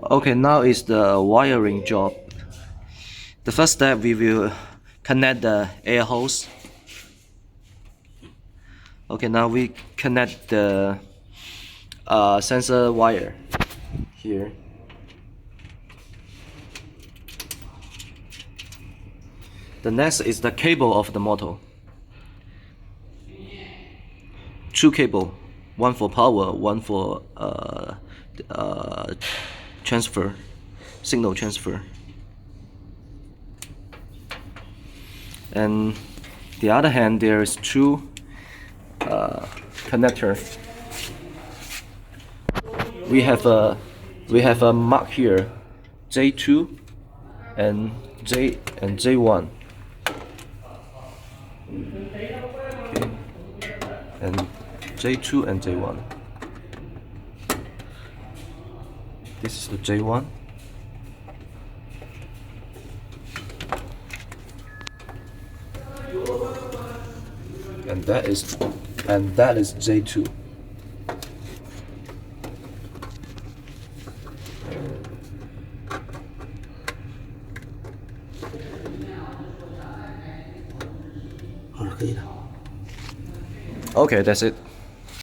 Okay, now is the wiring job. The first step, we will connect the air hose. Okay, now we connect the sensor wire here. The next is the cable of the motor. Two cable, one for power, one for transfer, signal transfer. And the other hand, there's two connector. We have a mark here, J2 and J1. Okay. And J2 and J1. This is the J1. And that is J2. Okay, that's it.